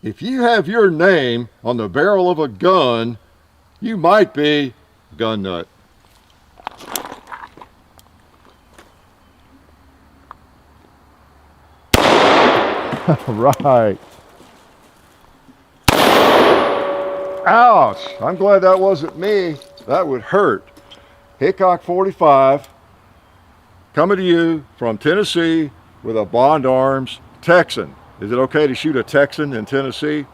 If you have your name on the barrel of a gun, you might be a gun nut. Right. Ouch. I'm glad that wasn't me. That would hurt. Hickok 45 coming to you from Tennessee with a Bond Arms Texan. Is it okay to shoot a Texan in Tennessee?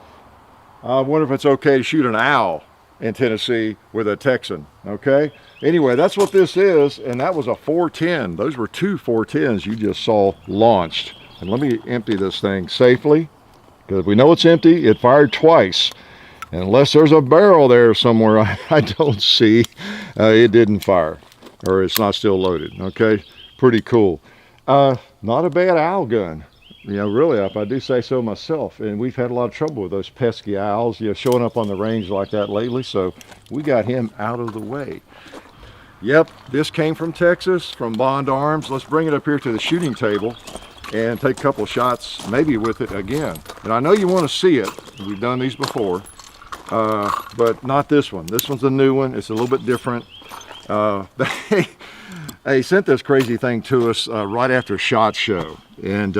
I wonder if it's okay to shoot an owl in Tennessee with a Texan, okay? Anyway, that's what this is, and that was a 410. Those were two 410s you just saw launched. And let me empty this thing safely, because we know it's empty. It fired twice. And unless there's a barrel there somewhere I don't see, it didn't fire, or it's not still loaded, okay? Pretty cool. Not a bad owl gun. You know, really, if I do say so myself. And we've had a lot of trouble with those pesky owls, you know, showing up on the range like that lately. So we got him out of the way. Yep, this came from Texas, from Bond Arms. Let's bring it up here to the shooting table and take a couple shots, maybe with it again. And I know you want to see it. We've done these before, but not this one. This one's a new one. It's a little bit different. They sent this crazy thing to us right after SHOT Show. And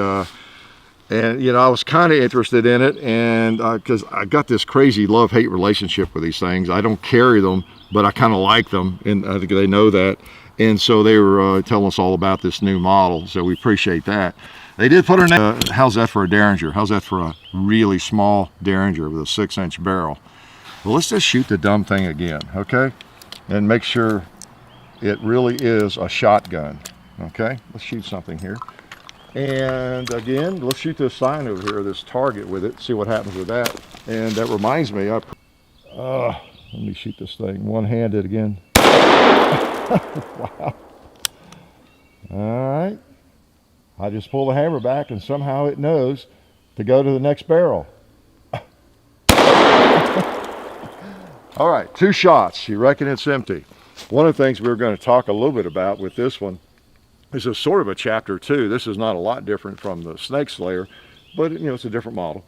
you know, I was kind of interested in it, and because I got this crazy love-hate relationship with these things. I don't carry them, but I kind of like them, and I think they know that. And so they were telling us all about this new model, so we appreciate that. They did put her name. How's that for a Derringer? How's that for a really small Derringer with a 6-inch barrel? Well, let's just shoot the dumb thing again, okay? And make sure it really is a shotgun, okay? Let's shoot something here. And again, let's shoot this sign over here, this target with it, see what happens with that. And that reminds me, let me shoot this thing one-handed again. Wow. All right. I just pull the hammer back and somehow it knows to go to the next barrel. All right, 2 shots. You reckon it's empty. One of the things we were going to talk a little bit about with this one, this is sort of a chapter 2. This is not a lot different from the Snake Slayer, but you know, it's a different model.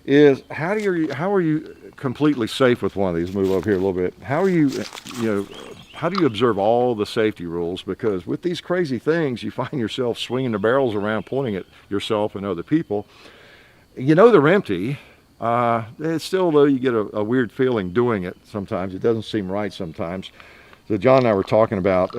Is how are you completely safe with one of these? Move over here a little bit. How are you, how do you observe all the safety rules? Because with these crazy things, you find yourself swinging the barrels around, pointing at yourself and other people. You know they're empty. It's still, though, you get a weird feeling doing it sometimes. It doesn't seem right sometimes. So John and I were talking about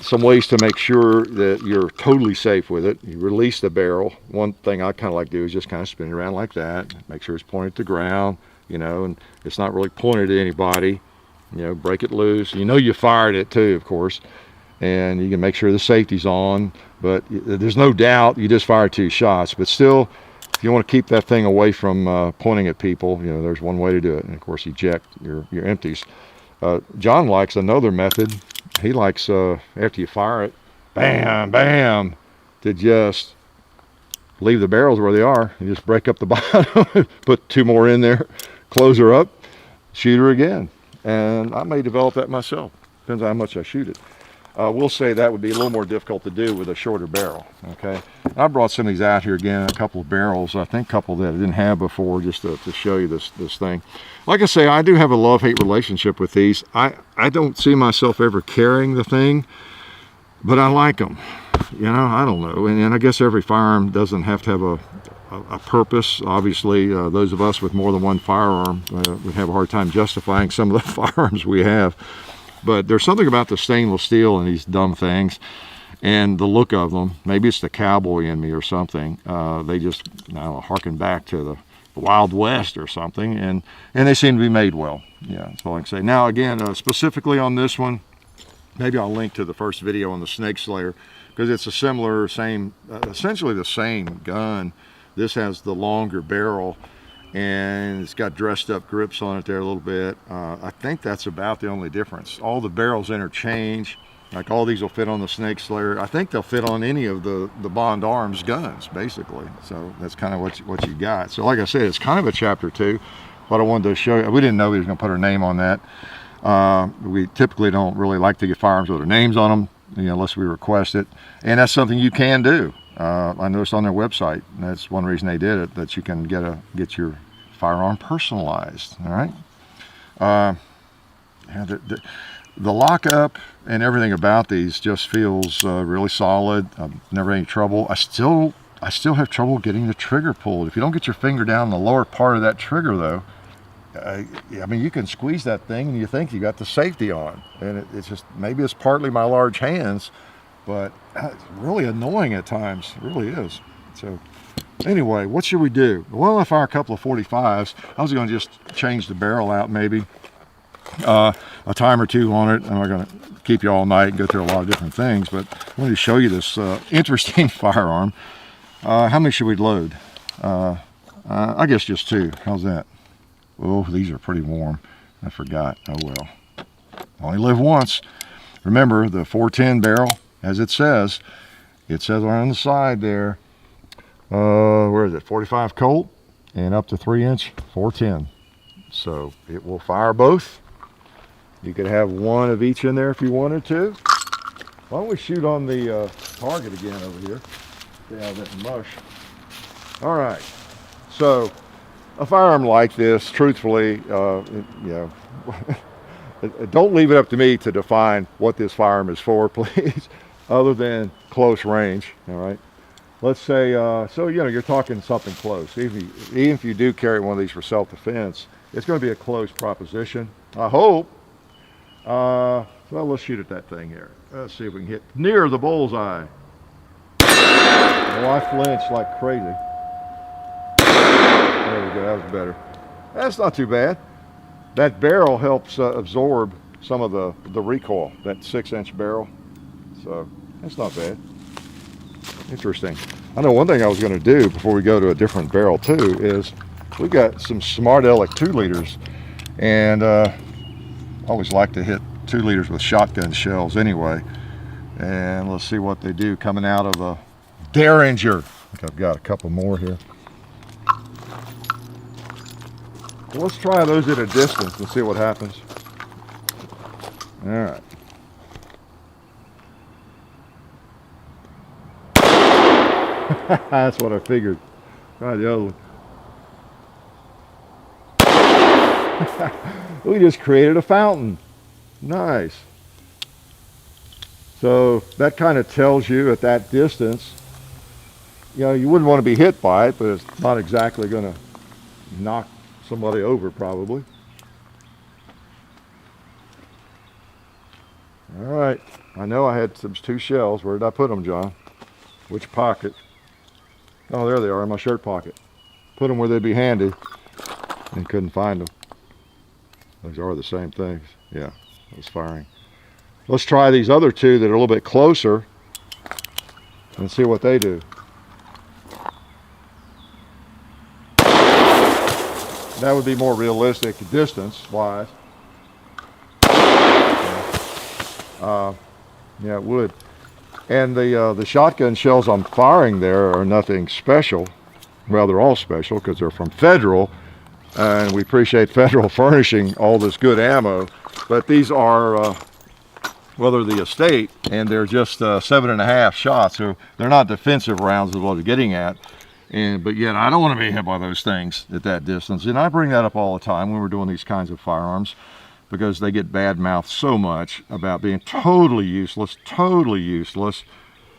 some ways to make sure that you're totally safe with it. You release the barrel. One thing I kind of like to do is just kind of spin it around like that. Make sure it's pointed to the ground, you know, and it's not really pointed at anybody. You know, break it loose. You know you fired it too, of course. And you can make sure the safety's on. But there's no doubt you just fired 2 shots. But still, if you want to keep that thing away from pointing at people, you know, there's one way to do it. And of course, eject your empties. John likes another method. He likes, after you fire it, bam, bam, to just leave the barrels where they are. You just break up the bottom, put 2 more in there, close her up, shoot her again. And I may develop that myself. Depends on how much I shoot it. We'll say that would be a little more difficult to do with a shorter barrel, okay? I brought some of these out here again, a couple of barrels, I think a couple that I didn't have before, just to show you this thing. Like I say, I do have a love-hate relationship with these. I don't see myself ever carrying the thing, but I like them. You know, I don't know. And I guess every firearm doesn't have to have a purpose. Obviously, those of us with more than one firearm would have a hard time justifying some of the firearms we have. But there's something about the stainless steel in these dumb things and the look of them. Maybe it's the cowboy in me or something. They just, I don't know, harken back to the Wild West or something, and they seem to be made well. Yeah, that's all I can say. Now, again, specifically on this one, maybe I'll link to the first video on the Snake Slayer, because it's a similar, essentially the same gun. This has the longer barrel, and it's got dressed up grips on it there a little bit. I think that's about the only difference. All the barrels interchange. Like all these will fit on the Snake Slayer. I think they'll fit on any of the Bond Arms guns, basically. So that's kind of what you got. So like I said, it's kind of a chapter 2. What I wanted to show you, we didn't know we was going to put our name on that. We typically don't really like to get firearms with our names on them, you know, unless we request it. And that's something you can do. I noticed on their website, that's one reason they did it, that you can get your firearm personalized. All right. The lockup and everything about these just feels really solid. I've never had any trouble. I still have trouble getting the trigger pulled. If you don't get your finger down the lower part of that trigger, though, I mean, you can squeeze that thing and you think you got the safety on, and it's just, maybe it's partly my large hands, but it's really annoying at times. It really is. So anyway, what should we do? Well, I fire a couple of 45s. I was going to just change the barrel out, maybe a time or two on it. I'm not going to keep you all night and go through a lot of different things, but I wanted to show you this interesting firearm. How many should we load? I guess just 2. How's that? Oh, these are pretty warm. I forgot. Oh well. Only live once. Remember the 410 barrel, as it says right on the side there. Where is it? 45 Colt and up to 3-inch 410. So it will fire both. You could have one of each in there if you wanted to. Why don't we shoot on the target again over here? Yeah, that mush. All right. So a firearm like this, truthfully, you know, don't leave it up to me to define what this firearm is for, please, other than close range. All right. Let's say, so you know, you're talking something close. Even if you do carry one of these for self-defense, it's going to be a close proposition, I hope. Well, let's shoot at that thing here. Let's see if we can hit near the bullseye. Oh, I flinched like crazy. There we go, that was better. That's not too bad. That barrel helps absorb some of the recoil, that 6-inch barrel. So that's not bad. Interesting. I know one thing I was going to do before we go to a different barrel too is we've got some Smart Aleck 2 liters, and I always like to hit 2 liters with shotgun shells anyway. And let's see what they do coming out of a Derringer. I think I've got a couple more here. Well, let's try those at a distance and see what happens. All right. That's what I figured. Try the other one. We just created a fountain. Nice. So that kind of tells you at that distance, you know, you wouldn't want to be hit by it, but it's not exactly going to knock somebody over probably. All right. I know I had some 2 shells. Where did I put them, John? Which pocket? Oh, there they are in my shirt pocket. Put them where they'd be handy and couldn't find them. Those are the same things. Yeah, I was firing. Let's try these other 2 that are a little bit closer and see what they do. That would be more realistic distance-wise. Yeah, it would. And the shotgun shells I'm firing there are nothing special. Well, they're all special because they're from Federal, and we appreciate Federal furnishing all this good ammo. But these are, well, they're the estate, and they're just 7.5 shots, so they're not defensive rounds is what I'm getting at. But yet I don't want to be hit by those things at that distance. And I bring that up all the time when we're doing these kinds of firearms, because they get bad-mouthed so much about being totally useless.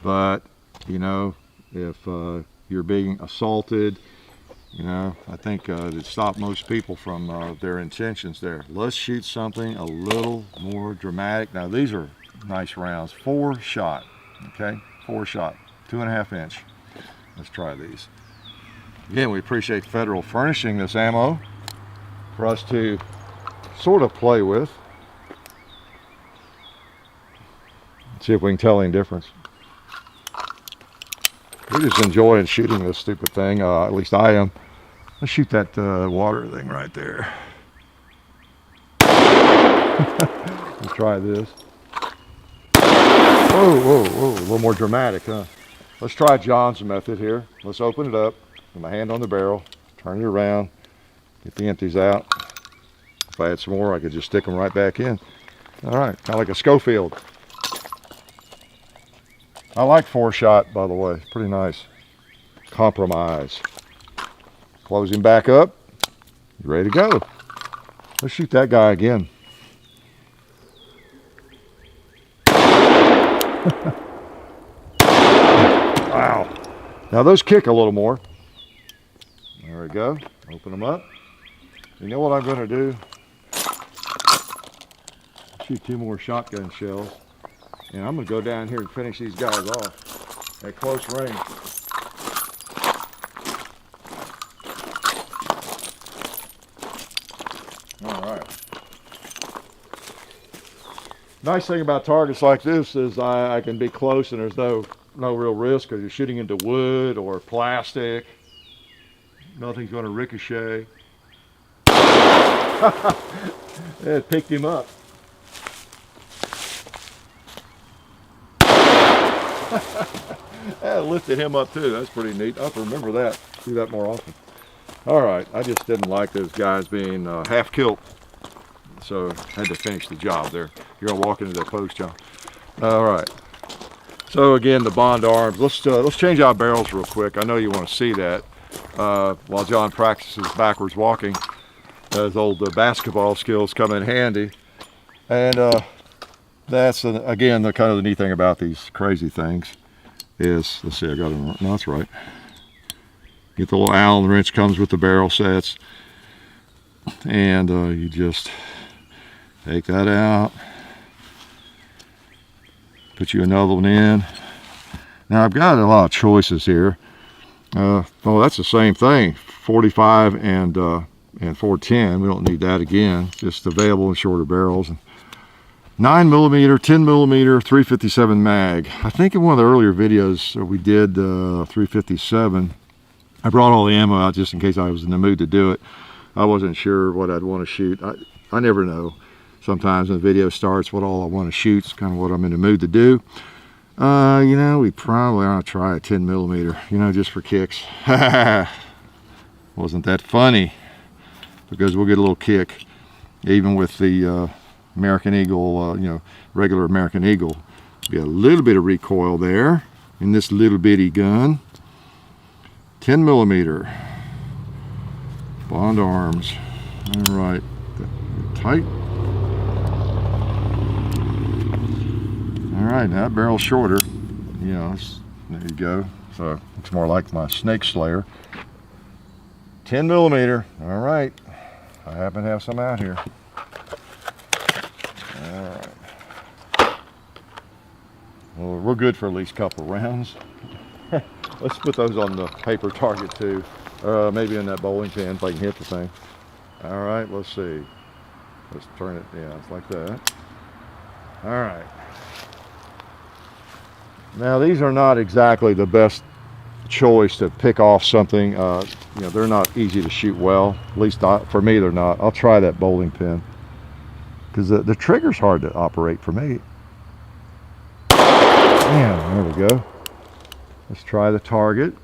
But, you know, if you're being assaulted, you know, I think it stopped most people from their intentions there. Let's shoot something a little more dramatic. Now, these are nice rounds. 4 shot, okay? 4 shot, 2.5 inch. Let's try these. Again, we appreciate Federal furnishing this ammo for us to sort of play with. See if we can tell any difference. We're just enjoying shooting this stupid thing. At least I am. Let's shoot that water thing right there. Let's try this. Whoa, whoa, whoa. A little more dramatic, huh? Let's try John's method here. Let's open it up. Put my hand on the barrel. Turn it around. Get the empties out. If I had some more, I could just stick them right back in. All right, kind of like a Schofield. I like 4-shot, by the way. It's pretty nice. Compromise. Close him back up. Ready to go. Let's shoot that guy again. Wow. Now those kick a little more. There we go. Open them up. You know what I'm going to do? Shoot 2 more shotgun shells. And I'm going to go down here and finish these guys off at close range. All right. Nice thing about targets like this is I can be close and there's no real risk because you're shooting into wood or plastic. Nothing's going to ricochet. It picked him up. That lifted him up too. That's pretty neat. I'll have to remember that. Do that more often. All right. I just didn't like those guys being half killed, so I had to finish the job there. You're gonna walk into that post, John. All right. So again, the Bond Arms. Let's change our barrels real quick. I know you want to see that while John practices backwards walking. Those old basketball skills come in handy, and that's again the kind of the neat thing about these crazy things is, let's see, I got it. No, that's right. Get the little Allen wrench, comes with the barrel sets, and you just take that out, put you another one in. Now I've got a lot of choices here. Oh, that's the same thing, 45 and 410. We don't need that again. Just available in shorter barrels. 9mm, 10mm, 357 mag. I think in one of the earlier videos we did 357. I brought all the ammo out just in case I was in the mood to do it. I wasn't sure what I'd want to shoot. I never know. Sometimes when the video starts what all I want to shoot is kind of what I'm in the mood to do. You know, we probably ought to try a 10mm, you know, just for kicks. Wasn't that funny? Because we'll get a little kick even with the American Eagle, you know, regular American Eagle. Be a little bit of recoil there in this little bitty gun. 10mm Bond Arms. All right, tight. All right, now that barrel's shorter. You know, there you go. So looks more like my snake slayer. 10mm. All right, I happen to have some out here. All right. Well, we're good for at least a couple rounds. Let's put those on the paper target too. Maybe in that bowling pin if I can hit the thing. All right, let's see. Let's turn it, yeah, it's like that. All right. Now these are not exactly the best choice to pick off something. You know, they're not easy to shoot well. At least not for me, they're not. I'll try that bowling pin because the trigger's hard to operate for me. Man, there we go. Let's try the target.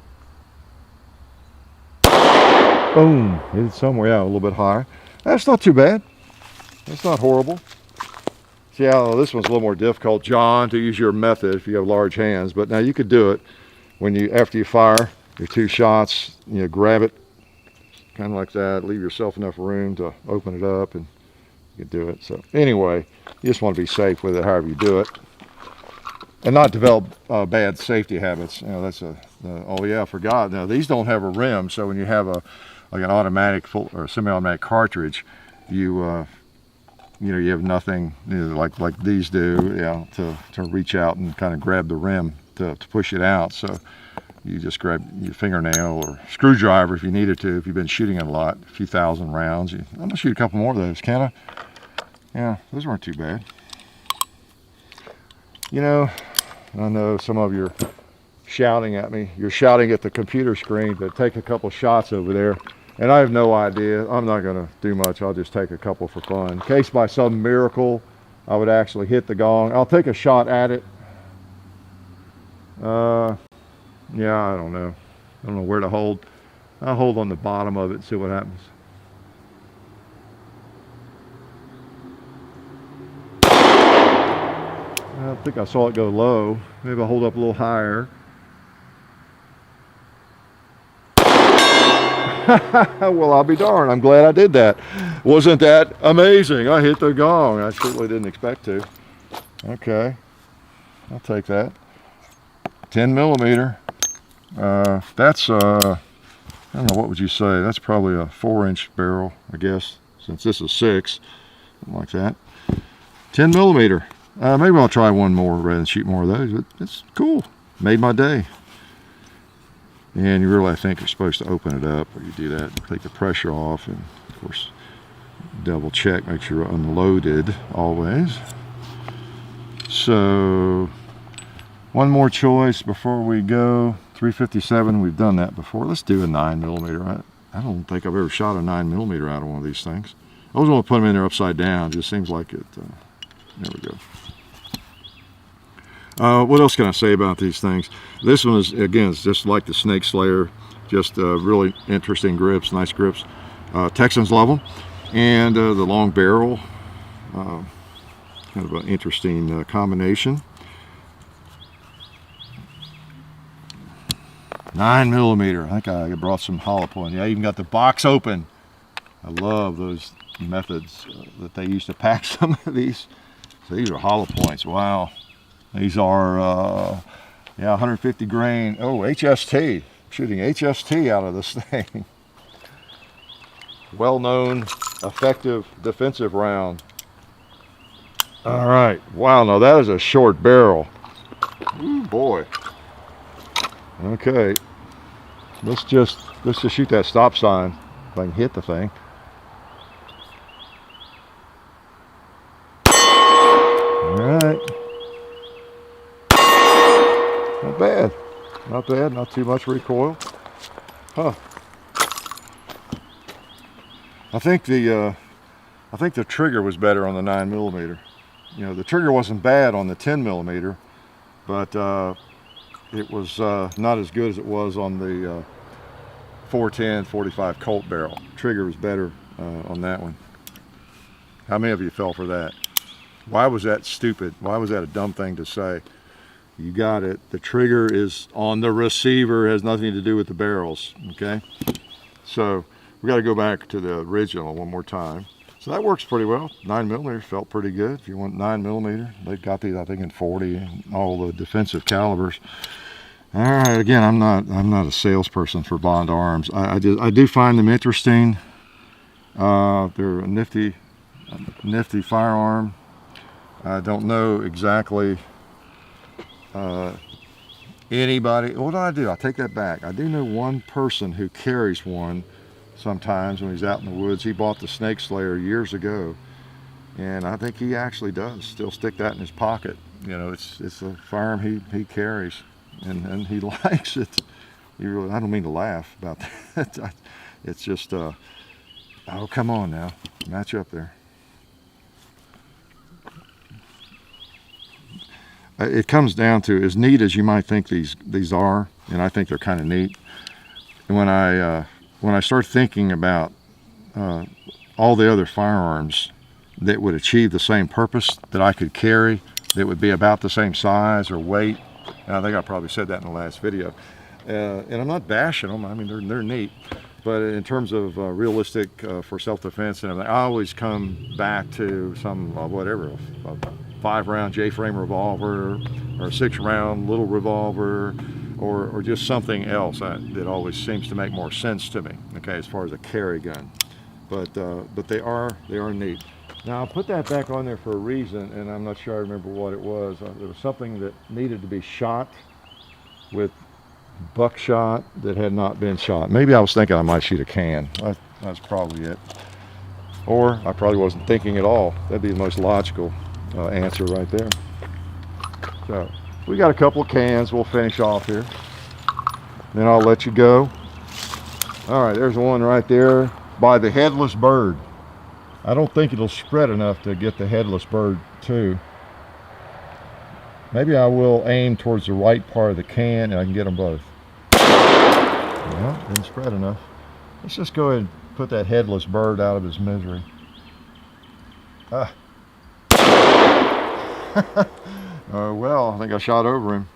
Boom, hit it somewhere, yeah, a little bit higher. That's not too bad. That's not horrible. See how this one's a little more difficult, John, to use your method if you have large hands. But now you could do it when you, after you fire your 2 shots, you know, grab it kind of like that, leave yourself enough room to open it up, and you can do it. So anyway, you just want to be safe with it however you do it, and not develop bad safety habits. You know, that's oh yeah, I forgot. Now these don't have a rim, so when you have like an automatic full or semi-automatic cartridge, you know, you have nothing, you know, like these do, yeah, to reach out and kind of grab the rim to push it out. So you just grab your fingernail or screwdriver if you needed to, if you've been shooting a lot, a few thousand rounds. I'm gonna shoot a couple more of those, can I? Yeah, those weren't too bad. You know, I know some of you are shouting at me. You're shouting at the computer screen to take a couple shots over there. And I have no idea. I'm not going to do much. I'll just take a couple for fun. In case by some miracle I would actually hit the gong, I'll take a shot at it. Yeah, I don't know. I don't know where to hold. I'll hold on the bottom of it and see what happens. think I saw it go low. Maybe I'll hold up a little higher. Well, I'll be darned. I'm glad I did that. Wasn't that amazing? I hit the gong. I certainly didn't expect to. Okay, I'll take that. 10 millimeter. That's, I don't know, what would you say? That's probably a 4-inch barrel, I guess, since this is 6, something like that. 10 millimeter. Maybe I'll try one more rather than shoot more of those. But it's cool. Made my day. And you really, I think, you're supposed to open it up, or you do that, take the pressure off, and of course, double check, make sure you're unloaded always. So, one more choice before we go. 357, we've done that before. Let's do a 9 millimeter. I don't think I've ever shot a 9 millimeter out of one of these things. I always want to put them in there upside down. It just seems like it. There we go. What else can I say about these things? This one is, again, it's just like the Snake Slayer, just really interesting grips, nice grips. Texans love them, and the long barrel, kind of an interesting combination. 9 millimeter. I think I brought some hollow point. Yeah, I even got the box open. I love those methods that they use to pack some of these. So these are hollow points. Wow. These are, yeah, 150 grain. Oh, HST. Shooting HST out of this thing. Well-known, effective defensive round. All right. Wow, now that is a short barrel. Ooh, boy. Okay. Let's just shoot that stop sign if I can hit the thing. All right. Not bad. Not bad. Not too much recoil. Huh. I think the trigger was better on the 9 millimeter. You know, the trigger wasn't bad on the 10 millimeter, but it was not as good as it was on the 410 45 Colt barrel. Trigger was better on that one. How many of you fell for that? Why was that stupid? Why was that a dumb thing to say? You got it. The trigger is on the receiver. It has nothing to do with the barrels. Okay. So we got to go back to the original one more time. So that works pretty well. 9 millimeter felt pretty good. If you want 9 millimeter, they've got these, I think, in 40 and all the defensive calibers. All right. Again, I'm not a salesperson for Bond Arms. I do find them interesting. They're a nifty firearm. I don't know exactly anybody. What do? I take that back. I do know one person who carries one sometimes when he's out in the woods. He bought the Snake Slayer years ago, and I think he actually does still stick that in his pocket. You know, it's a firearm he carries, and he likes it. You really, I don't mean to laugh about that. It's just oh, come on now, match up there. It comes down to, as neat as you might think these are, and I think they're kind of neat. And when I start thinking about all the other firearms that would achieve the same purpose that I could carry, that would be about the same size or weight, and I think I probably said that in the last video. And I'm not bashing them. I mean, they're neat. But in terms of realistic for self-defense and everything, I always come back to some whatever. 5-round J-frame revolver, or a 6-round little revolver, or just something else that always seems to make more sense to me. Okay, as far as a carry gun, but they are neat. Now I'll put that back on there for a reason, and I'm not sure I remember what it was. There was something that needed to be shot with buckshot that had not been shot. Maybe I was thinking I might shoot a can. That's probably it. Or I probably wasn't thinking at all. That'd be the most logical answer right there. So we got a couple of cans we'll finish off here, then I'll let you go. All right, there's one right there by the headless bird. I don't think it'll spread enough to get the headless bird too. Maybe I will aim towards the right part of the can and I can get them both. Well, didn't spread enough. Let's just go ahead and put that headless bird out of his misery. Well, I think I shot over him.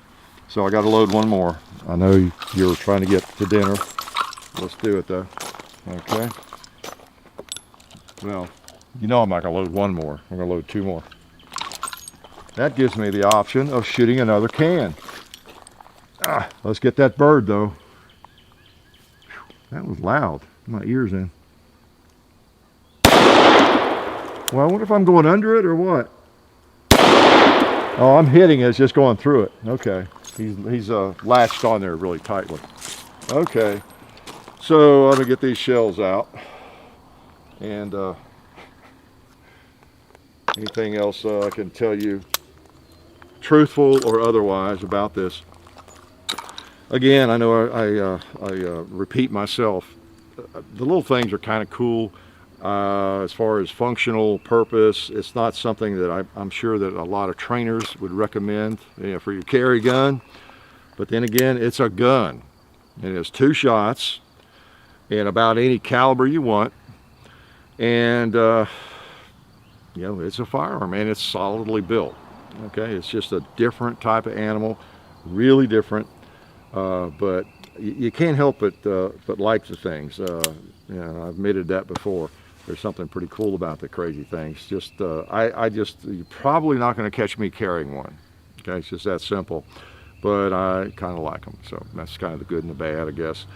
So I got to load one more. I know you're trying to get to dinner. Let's do it though. Okay. Well, you know I'm not going to load one more. I'm going to load two more. That gives me the option of shooting another can. Let's get that bird though. That was loud. My ears in. Well, I wonder if I'm going under it or what. Oh, I'm hitting it. It's just going through it. Okay. He's latched on there really tightly. Okay. So I'm going to get these shells out. And anything else I can tell you, truthful or otherwise, about this. Again, I know I repeat myself. The little things are kind of cool. As far as functional purpose, it's not something that I'm sure that a lot of trainers would recommend, you know, for your carry gun. But then again, it's a gun. It has 2 shots in about any caliber you want. And, you know, it's a firearm and it's solidly built. Okay, it's just a different type of animal, really different. But you can't help but like the things. You know, I've admitted that before. There's something pretty cool about the crazy things. Just, you're probably not going to catch me carrying one. Okay, it's just that simple. But I kind of like them. So that's kind of the good and the bad, I guess.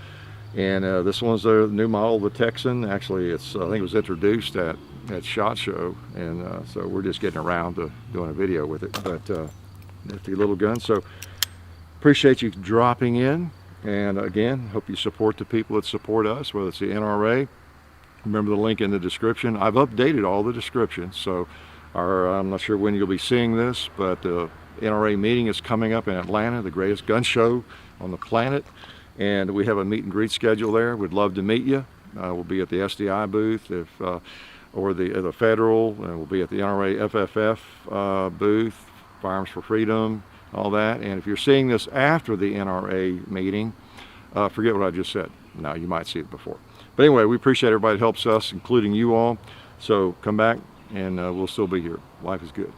And this one's the new model of the Texan. Actually, I think it was introduced at SHOT Show. And so we're just getting around to doing a video with it. But nifty little gun. So appreciate you dropping in. And again, hope you support the people that support us, whether it's the NRA. Remember the link in the description. I've updated all the descriptions, so I'm not sure when you'll be seeing this, but the NRA meeting is coming up in Atlanta, the greatest gun show on the planet, and we have a meet and greet schedule there. We'd love to meet you. We'll be at the SDI booth, or the federal, and we'll be at the NRA FFF booth, Firearms for Freedom, all that. And if you're seeing this after the NRA meeting, forget what I just said. No, you might see it before. But anyway, we appreciate everybody that helps us, including you all. So come back and we'll still be here. Life is good.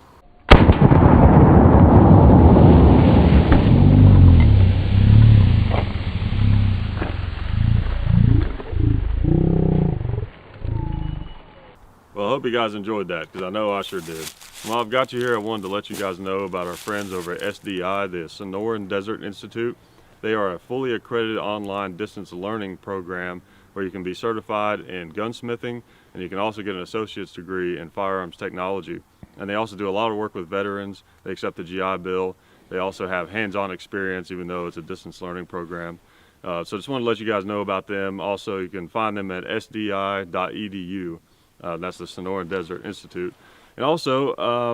Well, I hope you guys enjoyed that, because I know I sure did. While I've got you here, I wanted to let you guys know about our friends over at SDI, the Sonoran Desert Institute. They are a fully accredited online distance learning program where you can be certified in gunsmithing, and you can also get an associate's degree in firearms technology. And they also do a lot of work with veterans. They accept the GI Bill. They also have hands-on experience, even though it's a distance learning program. So just want to let you guys know about them. Also, you can find them at sdi.edu. That's the Sonoran Desert Institute. And also,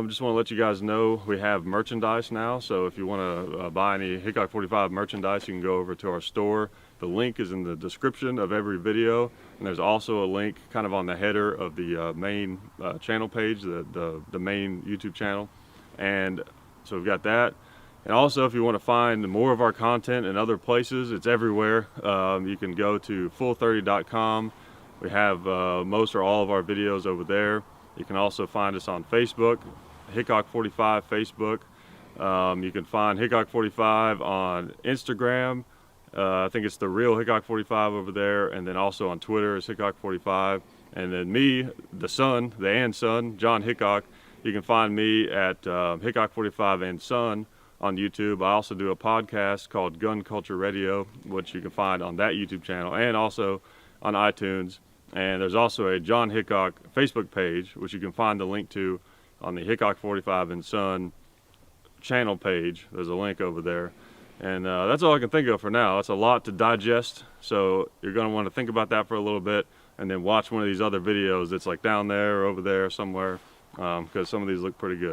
just want to let you guys know we have merchandise now. So if you want to buy any Hickok 45 merchandise, you can go over to our store. The link is in the description of every video. And there's also a link kind of on the header of the main channel page, the main YouTube channel. And so we've got that. And also, if you want to find more of our content in other places, it's everywhere. You can go to full30.com. We have most or all of our videos over there. You can also find us on Facebook, Hickok 45 Facebook. You can find Hickok 45 on Instagram. I think it's the real Hickok 45 over there. And then also on Twitter, it's Hickok 45. And then me, the son, John Hickok, you can find me at Hickok 45 and Son on YouTube. I also do a podcast called Gun Culture Radio, which you can find on that YouTube channel and also on iTunes. And there's also a John Hickok Facebook page, which you can find the link to on the Hickok 45 and Son channel page. There's a link over there. And that's all I can think of for now. It's a lot to digest, so you're going to want to think about that for a little bit and then watch one of these other videos that's like down there or over there somewhere, because some of these look pretty good.